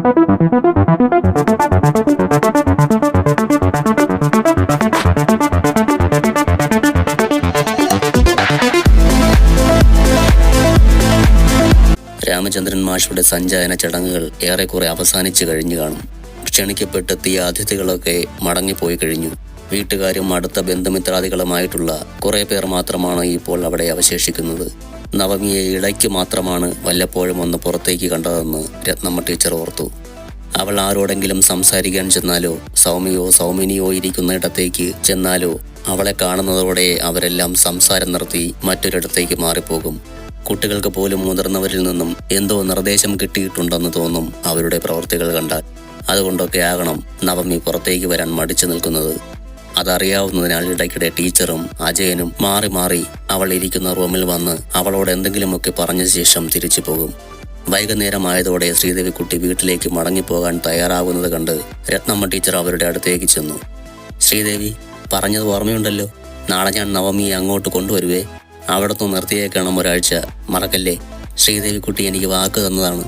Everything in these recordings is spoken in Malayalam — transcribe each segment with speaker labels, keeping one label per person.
Speaker 1: രാമചന്ദ്രൻ മാഷുടെ സഞ്ചയന ചടങ്ങുകൾ ഏറെക്കുറെ അവസാനിച്ചു കഴിഞ്ഞു കാണും. ക്ഷണിക്കപ്പെട്ടെത്തിയ അതിഥികളൊക്കെ മടങ്ങിപ്പോയി കഴിഞ്ഞു. വീട്ടുകാരും അടുത്ത ബന്ധുമിത്രാദികളുമായിട്ടുള്ള കുറെ പേർ മാത്രമാണ് ഇപ്പോൾ അവിടെ അവശേഷിക്കുന്നത്. നവമിയെ ഇടയ്ക്ക് മാത്രമാണ് വല്ലപ്പോഴും ഒന്ന് പുറത്തേക്ക് കണ്ടതെന്ന് രത്നമ്മ ടീച്ചർ ഓർത്തു. അവൾ ആരോടെങ്കിലും സംസാരിക്കാൻ ചെന്നാലോ സൗമിനിയോ ഇരിക്കുന്ന ഇടത്തേക്ക് ചെന്നാലോ അവളെ കാണുന്നതോടെ അവരെല്ലാം സംസാരം നിർത്തി മറ്റൊരിടത്തേക്ക് മാറിപ്പോകും. കുട്ടികൾക്ക് പോലും മുതിർന്നവരിൽ നിന്നും എന്തോ നിർദ്ദേശം കിട്ടിയിട്ടുണ്ടെന്ന് തോന്നും അവരുടെ പ്രവൃത്തികൾ കണ്ടാൽ. അതുകൊണ്ടൊക്കെ ആകണം നവമി പുറത്തേക്ക് വരാൻ മടിച്ചു നിൽക്കുന്നത്. അതറിയാവുന്നതിനാൽ ഇടയ്ക്കിടെ ടീച്ചറും അജയനും മാറി മാറി അവൾ ഇരിക്കുന്ന റൂമിൽ വന്ന് അവളോട് എന്തെങ്കിലുമൊക്കെ പറഞ്ഞ ശേഷം തിരിച്ചു പോകും. വൈകുന്നേരമായതോടെ ശ്രീദേവിക്കുട്ടി വീട്ടിലേക്ക് മടങ്ങിപ്പോകാൻ തയ്യാറാകുന്നത് കണ്ട് രത്നമ്മ ടീച്ചർ അവരുടെ അടുത്തേക്ക് ചെന്നു. ശ്രീദേവി, പറഞ്ഞത് ഓർമ്മയുണ്ടല്ലോ, നാളെ ഞാൻ നവമിയെ അങ്ങോട്ട് കൊണ്ടുവരുവേ. അവിടത്തു നിർത്തിയേക്കണം ഒരാഴ്ച, മറക്കല്ലേ. ശ്രീദേവിക്കുട്ടി എനിക്ക് വാക്ക് തന്നതാണ്.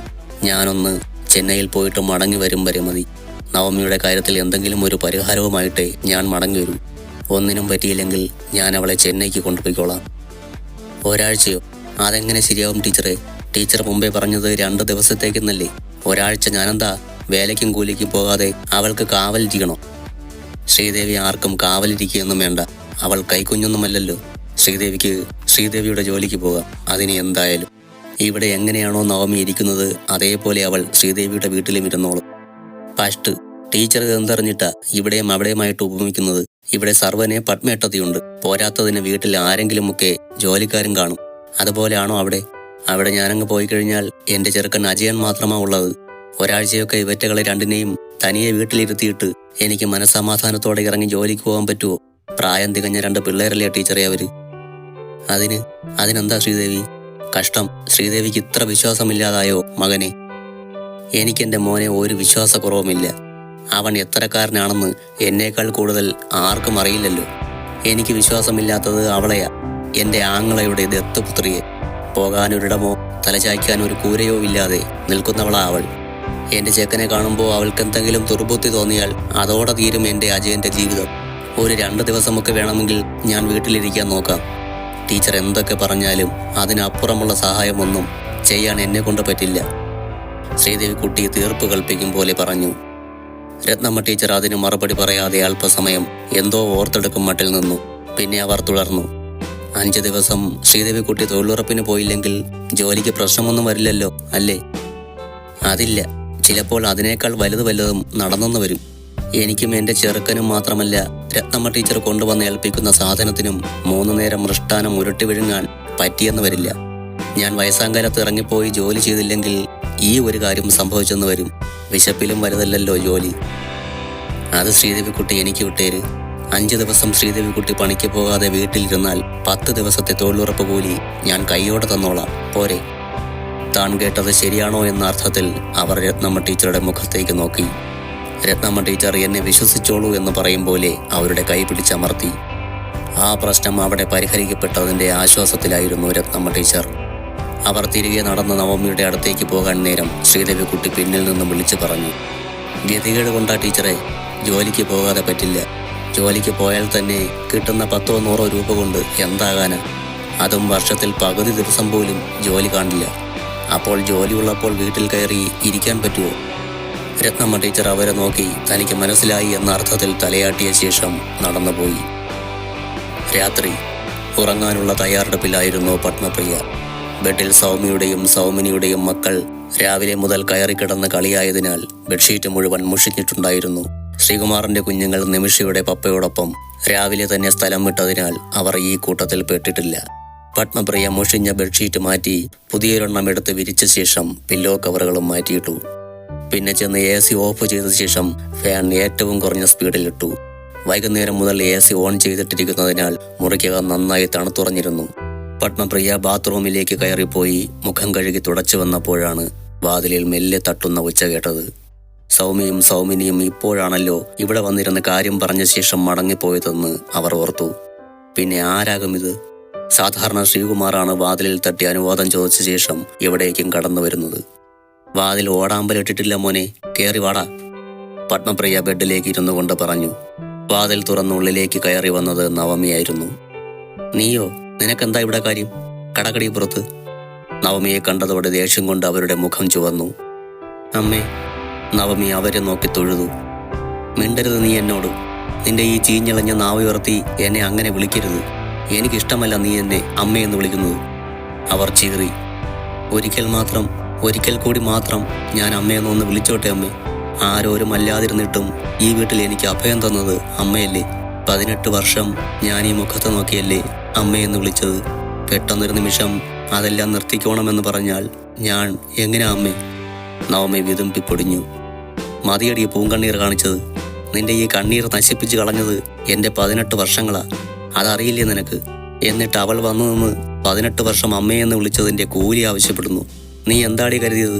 Speaker 1: ഞാനൊന്ന് ചെന്നൈയിൽ പോയിട്ട് മടങ്ങി വരും വരെ മതി. നവമിയുടെ കാര്യത്തിൽ എന്തെങ്കിലും ഒരു പരിഹാരവുമായിട്ടേ ഞാൻ മടങ്ങി വരൂ. ഒന്നിനും പറ്റിയില്ലെങ്കിൽ ഞാൻ അവളെ ചെന്നൈക്ക് കൊണ്ടുപോയിക്കോളാം. ഒരാഴ്ചയോ? അതെങ്ങനെ ശരിയാവും ടീച്ചറെ? ടീച്ചർ മുമ്പേ പറഞ്ഞത് 2 ദിവസത്തേക്കെന്നല്ലേ? ഒരാഴ്ച ഞാനെന്താ വേലയ്ക്കും കൂലിക്കും പോകാതെ അവൾക്ക് കാവലിരിക്കണോ? ശ്രീദേവി ആർക്കും കാവലിരിക്കുകയൊന്നും വേണ്ട. അവൾ കൈക്കുഞ്ഞൊന്നുമല്ലല്ലോ. ശ്രീദേവിയുടെ ജോലിക്ക് പോകാം. അതിന് എന്തായാലും ഇവിടെ എങ്ങനെയാണോ നവമി ഇരിക്കുന്നത് അതേപോലെ അവൾ ശ്രീദേവിയുടെ വീട്ടിലും ഇരുന്നോളും. ഫസ്റ്റ് ടീച്ചർ എന്തറിഞ്ഞിട്ടാ ഇവിടെയും അവിടെയുമായിട്ട് ഉപമിക്കുന്നത്? ഇവിടെ സർവനെ പത്മേട്ടത്തിയുണ്ട്. പോരാത്തതിന് വീട്ടിൽ ആരെങ്കിലുമൊക്കെ ജോലിക്കാരും കാണും. അതുപോലെയാണോ അവിടെ? അവിടെ ഞാനങ്ങ് പോയി കഴിഞ്ഞാൽ എൻ്റെ ചെറുക്കൻ അജയൻ മാത്രമാ ഉള്ളത്. ഒരാഴ്ചയൊക്കെ ഇവറ്റകളെ രണ്ടിനെയും തനിയെ വീട്ടിലിരുത്തിയിട്ട് എനിക്ക് മനസ്സമാധാനത്തോടെ ഇറങ്ങി ജോലിക്ക് പോകാൻ പറ്റുമോ? പ്രായം തികഞ്ഞ 2 പിള്ളേരല്ലേ ടീച്ചറെ അവര്. അതിനെന്താ ശ്രീദേവി? കഷ്ടം. ശ്രീദേവിക്ക് ഇത്ര വിശ്വാസമില്ലാതായോ മകനെ? എനിക്കെൻ്റെ മോനെ ഒരു വിശ്വാസക്കുറവുമില്ല. അവൻ എത്തരക്കാരനാണെന്ന് എന്നേക്കാൾ കൂടുതൽ ആർക്കും അറിയില്ലല്ലോ. എനിക്ക് വിശ്വാസമില്ലാത്തത് അവളെയാ, എൻ്റെ ആങ്ങളയുടെ ദത്തുപുത്രിയെ. പോകാനൊരിടമോ തലചായ്ക്കാൻ ഒരു കൂരയോ ഇല്ലാതെ നിൽക്കുന്നവളാ അവൾ. എൻ്റെ ചെക്കനെ കാണുമ്പോൾ അവൾക്ക് എന്തെങ്കിലും ദുർബുദ്ധി തോന്നിയാൽ അതോടെ തീരും എൻ്റെ അജയൻ്റെ ജീവിതം. ഒരു 2 ദിവസമൊക്കെ വേണമെങ്കിൽ ഞാൻ വീട്ടിലിരിക്കാൻ നോക്കാം. ടീച്ചർ എന്തൊക്കെ പറഞ്ഞാലും അതിനപ്പുറമുള്ള സഹായമൊന്നും ചെയ്യാൻ എന്നെ കൊണ്ട് പറ്റില്ല. ശ്രീദേവിക്കുട്ടി തീർപ്പ് കൽപ്പിക്കും പോലെ പറഞ്ഞു. രത്നമ്മ ടീച്ചർ അതിന് മറുപടി പറയാതെ അല്പസമയം എന്തോ ഓർത്തെടുക്കും മട്ടിൽ നിന്നു. പിന്നെ അവർ തുടർന്നു. 5 ദിവസം ശ്രീദേവിക്കുട്ടി തൊഴിലുറപ്പിന് പോയില്ലെങ്കിൽ ജോലിക്ക് പ്രശ്നമൊന്നും വരില്ലല്ലോ അല്ലേ? അതില്ല. ചിലപ്പോൾ അതിനേക്കാൾ വലുതും നടന്നെന്ന് വരും. എനിക്കും എൻ്റെ ചെറുക്കനും മാത്രമല്ല, രത്നമ്മ ടീച്ചർ കൊണ്ടുവന്ന് ഏൽപ്പിക്കുന്ന സാധനത്തിനും 3 നേരം മൃഷ്ടാനം ഉരുട്ടി വിഴുങ്ങാൻ പറ്റിയെന്ന് വരില്ല. ഞാൻ വയസ്സാങ്കാലത്ത് ഇറങ്ങിപ്പോയി ജോലി ചെയ്തില്ലെങ്കിൽ ഈ ഒരു കാര്യം സംഭവിച്ചെന്ന് വരും. വിശപ്പിലും വലുതല്ലല്ലോ ജോലി. അത് ശ്രീദേവിക്കുട്ടി എനിക്ക് വിട്ടേര്. 5 ദിവസം ശ്രീദേവിക്കുട്ടി പണിക്ക് പോകാതെ വീട്ടിലിരുന്നാൽ 10 ദിവസത്തെ തൊഴിലുറപ്പ് കൂലി ഞാൻ കൈയോടെ തന്നോളാം, പോരെ? താൻ കേട്ടത് ശരിയാണോ എന്ന അർത്ഥത്തിൽ അവർ രത്നമ്മ ടീച്ചറുടെ മുഖത്തേക്ക് നോക്കി. രത്നമ്മ ടീച്ചർ എന്നെ വിശ്വസിച്ചോളൂ എന്ന് പറയും പോലെ അവരുടെ കൈ പിടിച്ചമർത്തി. ആ പ്രശ്നം അവിടെ പരിഹരിക്കപ്പെട്ടതിൻ്റെ ആശ്വാസത്തിലായിരുന്നു രത്നമ്മ ടീച്ചർ. അവർ തിരികെ നടന്ന നവമിയുടെ അടുത്തേക്ക് പോകാൻ നേരം ശ്രീദേവിക്കുട്ടി പിന്നിൽ നിന്നും വിളിച്ചു പറഞ്ഞു. ഗതികേട് കൊണ്ടാ ടീച്ചറെ, ജോലിക്ക് പോകാതെ പറ്റില്ല. ജോലിക്ക് പോയാൽ തന്നെ കിട്ടുന്ന 10-100 രൂപ കൊണ്ട് എന്താകാനാ? അതും വർഷത്തിൽ പകുതി ദിവസം പോലും ജോലി കാണില്ല. അപ്പോൾ ജോലിയുള്ളപ്പോൾ വീട്ടിൽ കയറി ഇരിക്കാൻ പറ്റുമോ? രത്നമ്മ ടീച്ചർ അവരെ നോക്കി തനിക്ക് മനസ്സിലായി എന്ന അർത്ഥത്തിൽ തലയാട്ടിയ ശേഷം നടന്നുപോയി. രാത്രി ഉറങ്ങാനുള്ള തയ്യാറെടുപ്പിലായിരുന്നു പത്മപ്രിയ. ബെഡിൽ സൗമിനിയുടെയും മക്കൾ രാവിലെ മുതൽ കയറിക്കിടന്ന് കളിയായതിനാൽ ബെഡ്ഷീറ്റ് മുഴുവൻ മുഷിഞ്ഞിട്ടുണ്ടായിരുന്നു. ശ്രീകുമാറിന്റെ കുഞ്ഞുങ്ങൾ നിമിഷയുടെ പപ്പയോടൊപ്പം രാവിലെ തന്നെ സ്ഥലം വിട്ടതിനാൽ അവർ ഈ കൂട്ടത്തിൽ പെട്ടിട്ടില്ല. പത്മപ്രിയ മുഷിഞ്ഞ ബെഡ്ഷീറ്റ് മാറ്റി പുതിയൊരെണ്ണം എടുത്ത് വിരിച്ച ശേഷം പില്ലോ കവറുകളും മാറ്റിയിട്ടു. പിന്നെ ചെന്ന് AC ഓഫ് ചെയ്ത ശേഷം ഫാൻ ഏറ്റവും കുറഞ്ഞ സ്പീഡിലിട്ടു. വൈകുന്നേരം മുതൽ AC ഓൺ ചെയ്തിട്ടിരിക്കുന്നതിനാൽ മുറിക്കകം നന്നായി തണുത്തുറഞ്ഞിരുന്നു. പത്മപ്രിയ ബാത്റൂമിലേക്ക് കയറിപ്പോയി മുഖം കഴുകി തുടച്ചു വന്നപ്പോഴാണ് വാതിലിൽ മെല്ലെ തട്ടുന്ന ഒച്ച കേട്ടത്. സൗമിനിയും ഇപ്പോഴാണല്ലോ ഇവിടെ വന്നിരുന്ന കാര്യം പറഞ്ഞ ശേഷം മടങ്ങിപ്പോയതെന്ന് അവർ ഓർത്തു. പിന്നെ ആരാകും ഇത്? സാധാരണ ശ്രീകുമാറാണ് വാതിലിൽ തട്ടി അനുവാദം ചോദിച്ച ശേഷം എവിടേക്കും കടന്നു വരുന്നത്. വാതിൽ ഓടാമ്പലിട്ടിട്ടില്ല മോനെ, കയറി വാടാ. പത്മപ്രിയ ബെഡിലേക്ക് ഇരുന്നു കൊണ്ട് പറഞ്ഞു. വാതിൽ തുറന്ന് ഉള്ളിലേക്ക് കയറി വന്നത് നവമിയായിരുന്നു. നീയോ? നിനക്കെന്താ ഇവിടെ കാര്യം? കടകടി പുറത്ത്. നവമിയെ കണ്ടതോടെ ദേഷ്യം കൊണ്ട് അവരുടെ മുഖം ചുവന്നു. അമ്മേ. നവമി അവരെ നോക്കി തൊഴുതു. മിണ്ടരുത് നീ എന്നോട്. നിന്റെ ഈ ചീഞ്ഞളഞ്ഞ നാവുയർത്തി എന്നെ അങ്ങനെ വിളിക്കരുത്. എനിക്കിഷ്ടമല്ല നീ എന്നെ അമ്മയെന്ന് വിളിക്കുന്നത്. അവർ ചീറി. ഒരിക്കൽ കൂടി മാത്രം ഞാൻ അമ്മയെന്നൊന്ന് വിളിച്ചോട്ടെ അമ്മേ. ആരോരും അല്ലാതിരുന്നിട്ടും ഈ വീട്ടിൽ എനിക്ക് അഭയം തന്നത് അമ്മയല്ലേ? 18 വർഷം ഞാൻ ഈ മുഖത്ത് നോക്കിയല്ലേ അമ്മയെന്ന് വിളിച്ചത്. പെട്ടെന്നൊരു നിമിഷം അതെല്ലാം നിർത്തിക്കോണമെന്ന് പറഞ്ഞാൽ ഞാൻ എങ്ങനെയാ അമ്മേ? നവമി വിതുമ്പിപ്പൊടിഞ്ഞു. മതിയടി പൂങ്കണ്ണീർ കാണിച്ചത്. നിന്റെ ഈ കണ്ണീർ നശിപ്പിച്ച് കളഞ്ഞത് എൻ്റെ 18 വർഷങ്ങളാ. അതറിയില്ലേ നിനക്ക്? എന്നിട്ട് അവൾ വന്നു നിന്ന് 18 വർഷം അമ്മയെന്ന് വിളിച്ചതിൻ്റെ കൂലി ആവശ്യപ്പെടുന്നു. നീ എന്താടി കരുതിയത്?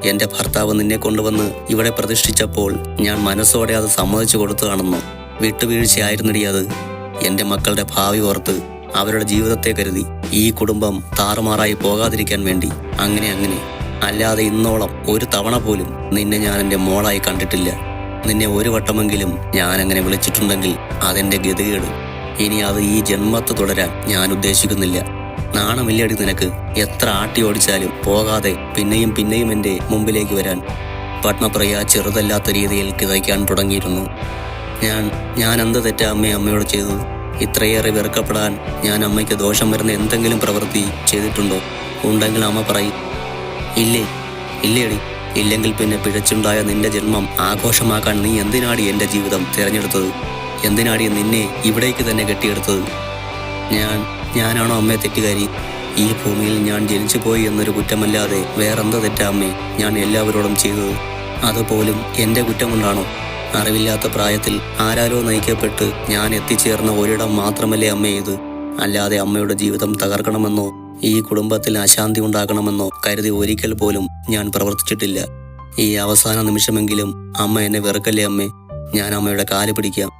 Speaker 1: എൻ്റെ ഭർത്താവ് നിന്നെ കൊണ്ടുവന്ന് ഇവിടെ പ്രതിഷ്ഠിച്ചപ്പോൾ ഞാൻ മനസ്സോടെ അത് സമ്മതിച്ചു കൊടുത്തതാണെന്നോ? വിട്ടുവീഴ്ചയായിരുന്നടി അത്. എൻ്റെ മക്കളുടെ ഭാവി ഓർത്ത്, അവരുടെ ജീവിതത്തെ കരുതി, ഈ കുടുംബം താറുമാറായി പോകാതിരിക്കാൻ വേണ്ടി. അങ്ങനെ അല്ലാതെ ഇന്നോളം ഒരു തവണ പോലും നിന്നെ ഞാൻ എൻ്റെ മോളായി കണ്ടിട്ടില്ല. നിന്നെ ഒരു വട്ടമെങ്കിലും ഞാൻ അങ്ങനെ വിളിച്ചിട്ടുണ്ടെങ്കിൽ അതെൻ്റെ ഗതികേട്. ഇനി അത് ഈ ജന്മത്ത് തുടരാൻ ഞാൻ ഉദ്ദേശിക്കുന്നില്ല. നാണമില്ലടി നിനക്ക്? എത്ര ആട്ടി ഓടിച്ചാലും പോകാതെ പിന്നെയും എൻ്റെ മുമ്പിലേക്ക് വരാൻ. പത്മപ്രിയ ചെറുതല്ലാത്ത രീതിയിൽ കിതയ്ക്കാൻ തുടങ്ങിയിരുന്നു. ഞാൻ എന്ത് തെറ്റാ അമ്മയോട് ചെയ്തത്? ഇത്രയേറെ വെറുക്കപ്പെടാൻ ഞാൻ അമ്മയ്ക്ക് ദോഷം വരുന്ന എന്തെങ്കിലും പ്രവൃത്തി ചെയ്തിട്ടുണ്ടോ? ഉണ്ടെങ്കിൽ അമ്മ പറയും. ഇല്ലേടി. ഇല്ലെങ്കിൽ പിന്നെ പിഴച്ചുണ്ടായ നിന്റെ ജന്മം ആഘോഷമാക്കാൻ നീ എന്തിനാടി എൻ്റെ ജീവിതം തിരഞ്ഞെടുത്തത്? എന്തിനാടി നിന്നെ ഇവിടേക്ക് തന്നെ കെട്ടിയെടുത്തത്? ഞാനാണോ അമ്മയെ തെറ്റുകാരി? ഈ ഭൂമിയിൽ ഞാൻ ജനിച്ചു പോയി എന്നൊരു കുറ്റമല്ലാതെ വേറെന്താ തെറ്റാ അമ്മേ ഞാൻ എല്ലാവരോടും ചെയ്തത്? അതുപോലും എൻ്റെ കുറ്റം കൊണ്ടാണോ? അറിവില്ലാത്ത പ്രായത്തിൽ ആരാരോ നയിക്കപ്പെട്ട് ഞാൻ എത്തിച്ചേർന്ന ഒരിടം മാത്രമല്ലേ അമ്മ ഇത്? അല്ലാതെ അമ്മയുടെ ജീവിതം തകർക്കണമെന്നോ ഈ കുടുംബത്തിൽ അശാന്തി ഉണ്ടാക്കണമെന്നോ കരുതി ഒരിക്കൽ പോലും ഞാൻ പ്രവർത്തിച്ചിട്ടില്ല. ഈ അവസാന നിമിഷമെങ്കിലും അമ്മ എന്നെ വെറുക്കല്ലേ അമ്മേ? ഞാൻ അമ്മയുടെ കാല് പിടിക്കാം.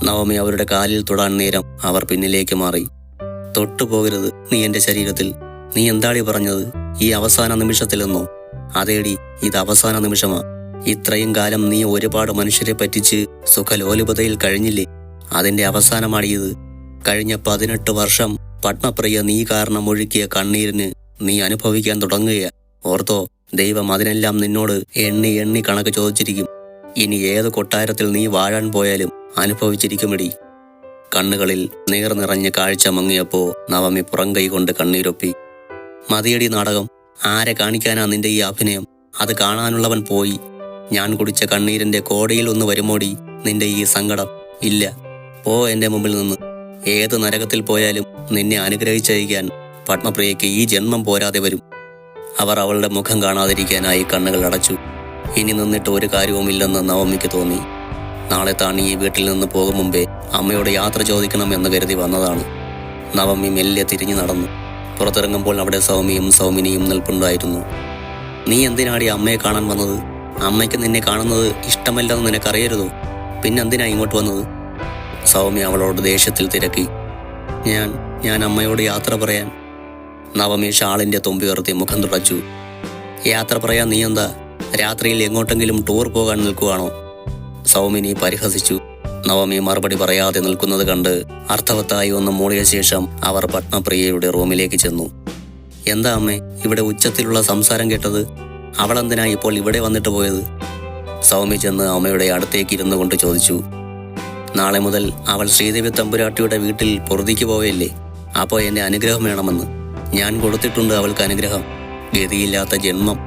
Speaker 1: നവമി അവരുടെ കാലിൽ തൊടാൻ നേരം അവർ പിന്നിലേക്ക് മാറി. തൊട്ടുപോകരുത് നീ എൻ്റെ ശരീരത്തിൽ. നീ എന്താടി പറഞ്ഞത്? ഈ അവസാന നിമിഷത്തിലെന്നോ? അതേടി, ഇത് അവസാന നിമിഷമാ. ഇത്രയും കാലം നീ ഒരുപാട് മനുഷ്യരെ പറ്റിച്ച് സുഖലോലുപതയിൽ കഴിഞ്ഞില്ലേ? അതിന്റെ അവസാനമാണിത്. കഴിഞ്ഞ 18 വർഷം പത്മപ്രിയ നീ കാരണം ഒഴുക്കിയ കണ്ണീരിന് നീ അനുഭവിക്കാൻ തുടങ്ങുക. ഓർത്തോ, ദൈവം അതിനെല്ലാം നിന്നോട് എണ്ണി കണക്ക് ചോദിച്ചിരിക്കും. ഇനി ഏത് കൊട്ടാരത്തിൽ നീ വാഴാൻ പോയാലും അനുഭവിച്ചിരിക്കുമെടി. കണ്ണുകളിൽ നീർ നിറഞ്ഞ കാഴ്ച മങ്ങിയപ്പോ നവമി പുറംകൈ കൊണ്ട് കണ്ണീരൊപ്പി. മതിയടി നാടകം. ആരെ കാണിക്കാനാ നിന്റെ ഈ അഭിനയം? അത് കാണാനുള്ളവൻ പോയി. ഞാൻ കുടിച്ച കണ്ണീരിന്റെ കോടയിൽ ഒന്ന് വരുമോടി നിന്റെ ഈ സങ്കടം? ഇല്ല. പോ എൻ്റെ മുമ്പിൽ നിന്ന്. ഏത് നരകത്തിൽ പോയാലും നിന്നെ അനുഗ്രഹിച്ചയക്കാൻ പത്മപ്രിയയ്ക്ക് ഈ ജന്മം പോരാതെ വരും. അവർ അവളുടെ മുഖം കാണാതിരിക്കാനായി കണ്ണുകൾ അടച്ചു. ഇനി നിന്നിട്ട് ഒരു കാര്യവുമില്ലെന്ന് നവമിക്ക് തോന്നി. നാളെ താൻ ഈ വീട്ടിൽ നിന്ന് പോകും മുമ്പേ അമ്മയോട് യാത്ര ചോദിക്കണമെന്ന് കരുതി വന്നതാണ്. നവമി മെല്ലെ തിരിഞ്ഞു നടന്നു. പുറത്തിറങ്ങുമ്പോൾ അവിടെ സൗമിനിയും നിൽപ്പുണ്ടായിരുന്നു. നീ എന്തിനാടി അമ്മയെ കാണാൻ വന്നത്? അമ്മയ്ക്ക് നിന്നെ കാണുന്നത് ഇഷ്ടമല്ലെന്ന് നിനക്കറിയരുതോ? പിന്നെന്തിനാ ഇങ്ങോട്ട് വന്നത്? സൗമ്യ അവളോട് ദേഷ്യത്തിൽ തിരക്കി. ഞാൻ അമ്മയോട് യാത്ര പറയാൻ. നവമി ഷാളിന്റെ തുമ്പി ഉയർത്തി മുഖം തുടച്ചു. യാത്ര പറയാൻ നീ എന്താ രാത്രിയിൽ എങ്ങോട്ടെങ്കിലും ടൂർ പോകാൻ നിൽക്കുവാണോ? സൗമിനി പരിഹസിച്ചു. നവമി മറുപടി പറയാതെ നിൽക്കുന്നത് കണ്ട് അർത്ഥവത്തായി ഒന്ന് മൂളിയ ശേഷം അവർ പത്മപ്രിയയുടെ റൂമിലേക്ക് ചെന്നു. എന്താ അമ്മേ ഇവിടെ ഉച്ചത്തിലുള്ള സംസാരം കേട്ടത്? അവളെന്തിനാ ഇപ്പോൾ ഇവിടെ വന്നിട്ട് പോയത്? സൗമ്യ ചെന്ന് അമ്മയുടെ അടുത്തേക്ക് ഇരുന്നു കൊണ്ട് ചോദിച്ചു. നാളെ മുതൽ അവൾ ശ്രീദേവി തമ്പുരാട്ടിയുടെ വീട്ടിൽ പൊറുതിക്ക് പോവല്ലേ? അപ്പോൾ എൻ്റെ അനുഗ്രഹം വേണമെന്ന്. ഞാൻ കൊടുത്തിട്ടുണ്ട് അവൾക്ക് അനുഗ്രഹം. ഗതിയില്ലാത്ത ജന്മം.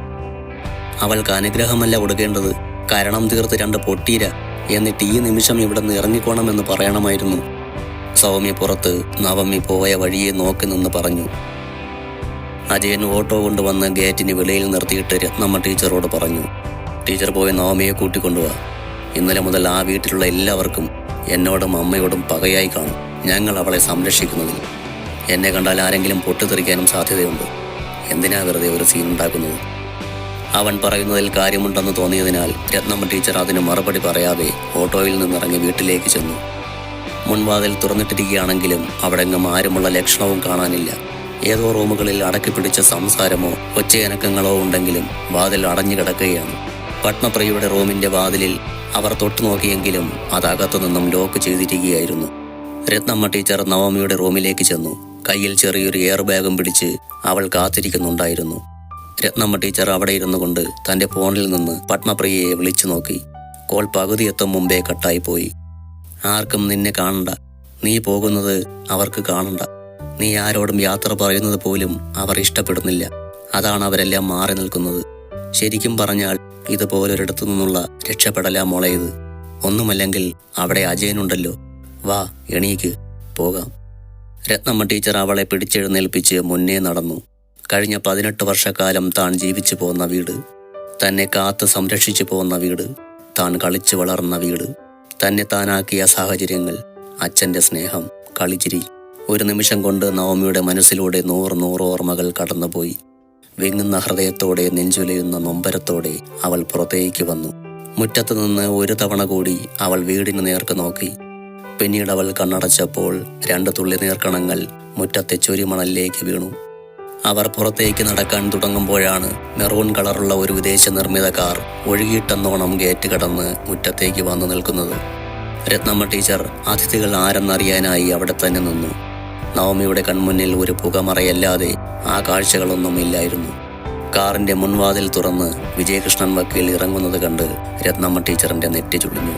Speaker 1: അവൾക്ക് അനുഗ്രഹമല്ല കൊടുക്കേണ്ടത്, കരണം തീർത്ത് 2 പൊട്ടീര. എന്നിട്ട് ഈ നിമിഷം ഇവിടെ നിന്ന് ഇറങ്ങിക്കോണമെന്ന് പറയണമായിരുന്നു. സൗമ്യ പുറത്ത് നവമി പോയ വഴിയെ നോക്കി നിന്ന് പറഞ്ഞു. അജയൻ ഓട്ടോ കൊണ്ടുവന്ന് ഗേറ്റിന് വെളിയിൽ നിർത്തിയിട്ട് രത്നമ്മ ടീച്ചറോട് പറഞ്ഞു. ടീച്ചർ പോയി നവമിയെ കൂട്ടിക്കൊണ്ടുപോവാ. ഇന്നലെ മുതൽ ആ വീട്ടിലുള്ള എല്ലാവർക്കും എന്നോടും അമ്മയോടും പകയായി കാണും ഞങ്ങൾ അവളെ സംരക്ഷിക്കുന്നതിൽ. എന്നെ കണ്ടാൽ ആരെങ്കിലും പൊട്ടിത്തെറിക്കാനും സാധ്യതയുണ്ട്. എന്തിനാ വെറുതെ ഒരു സീൻ ഉണ്ടാക്കുന്നത്? അവൻ പറയുന്നതിൽ കാര്യമുണ്ടെന്ന് തോന്നിയതിനാൽ രത്നമ്മ ടീച്ചർ അതിന് മറുപടി പറയാതെ ഓട്ടോയിൽ നിന്നിറങ്ങി വീട്ടിലേക്ക് ചെന്നു. മുൻവാതിൽ തുറന്നിട്ടിരിക്കുകയാണെങ്കിലും അവിടെങ്ങും ആരുമുള്ള ലക്ഷണവും കാണാനില്ല. ഏതോ റൂമുകളിൽ അടക്കിപ്പിടിച്ച സംസാരമോ ഒച്ചയനക്കങ്ങളോ ഉണ്ടെങ്കിലും വാതിൽ അടഞ്ഞു കിടക്കുകയാണ്. പത്മപ്രിയയുടെ റൂമിന്റെ വാതിലിൽ അവർ തൊട്ടു നോക്കിയെങ്കിലും അതകത്തു നിന്നും ലോക്ക് ചെയ്തിരിക്കുകയായിരുന്നു. രത്നമ്മ ടീച്ചർ നവമിയുടെ റൂമിലേക്ക് ചെന്നു. കയ്യിൽ ചെറിയൊരു എയർ ബാഗും പിടിച്ച് അവൾ കാത്തിരിക്കുന്നുണ്ടായിരുന്നു. രത്നമ്മ ടീച്ചർ അവിടെ ഇരുന്നു കൊണ്ട് തന്റെ ഫോണിൽ നിന്ന് പത്മപ്രിയയെ വിളിച്ചു നോക്കി. കോൾ പകുതി എത്തും മുമ്പേ കട്ടായിപ്പോയി. ആർക്കും നിന്നെ കാണണ്ട, നീ പോകുന്നത് അവർക്ക് കാണണ്ട, നീ ആരോടും യാത്ര പറയുന്നത് പോലും അവർ ഇഷ്ടപ്പെടുന്നില്ല, അതാണ് അവരെല്ലാം മാറി നിൽക്കുന്നത്. ശരിക്കും പറഞ്ഞാൽ ഇതുപോലൊരിടത്തു നിന്നുള്ള രക്ഷപ്പെടലാ മോളെ ഇത്. ഒന്നുമല്ലെങ്കിൽ അവിടെ അജയനുണ്ടല്ലോ, വാ എണീക്ക്, പോകാം. രത്നമ്മ ടീച്ചർ അവളെ പിടിച്ചെഴുന്നേൽപ്പിച്ച് മുന്നേ നടന്നു. കഴിഞ്ഞ 18 വർഷക്കാലം താൻ ജീവിച്ചു പോന്ന വീട്, തന്നെ കാത്ത് സംരക്ഷിച്ചു പോന്ന വീട്, താൻ കളിച്ചു വളർന്ന വീട്, തന്നെ താനാക്കിയ സാഹചര്യങ്ങൾ, അച്ഛൻ്റെ സ്നേഹം, കളിച്ചിരി. ഒരു നിമിഷം കൊണ്ട് നവമിയുടെ മനസ്സിലൂടെ 100 ഓർമ്മകൾ കടന്നുപോയി. വിങ്ങുന്ന ഹൃദയത്തോടെ, നെഞ്ചുലയുന്ന നൊമ്പരത്തോടെ അവൾ പുറത്തേക്ക് വന്നു. മുറ്റത്ത് നിന്ന് ഒരു തവണ കൂടി അവൾ വീടിന് നേർക്ക് നോക്കി. പിന്നീട് അവൾ കണ്ണടച്ചപ്പോൾ 2 തുള്ളി നീർക്കണങ്ങൾ മുറ്റത്തെ ചൊരിമണലിലേക്ക് വീണു. അവർ പുറത്തേക്ക് നടക്കാൻ തുടങ്ങുമ്പോഴാണ് മെറൂൺ കളറുള്ള ഒരു വിദേശ നിർമ്മിത കാർ ഒഴുകിയിട്ടെന്നോണം ഗേറ്റ് കടന്ന് മുറ്റത്തേക്ക് വന്നു നിൽക്കുന്നത്. രത്നമ്മ ടീച്ചർ അതിഥികൾ ആരെന്നറിയാനായി അവിടെ തന്നെ നിന്നു. നവമിയുടെ കൺമുന്നിൽ ഒരു പുകമറയല്ലാതെ ആ കാഴ്ചകളൊന്നും ഇല്ലായിരുന്നു. കാറിന്റെ മുൻവാതിൽ തുറന്ന് വിജയകൃഷ്ണൻ വക്കീൽ ഇറങ്ങുന്നത് കണ്ട് രത്നമ്മ ടീച്ചറിന്റെ നെറ്റി ചുളിഞ്ഞു.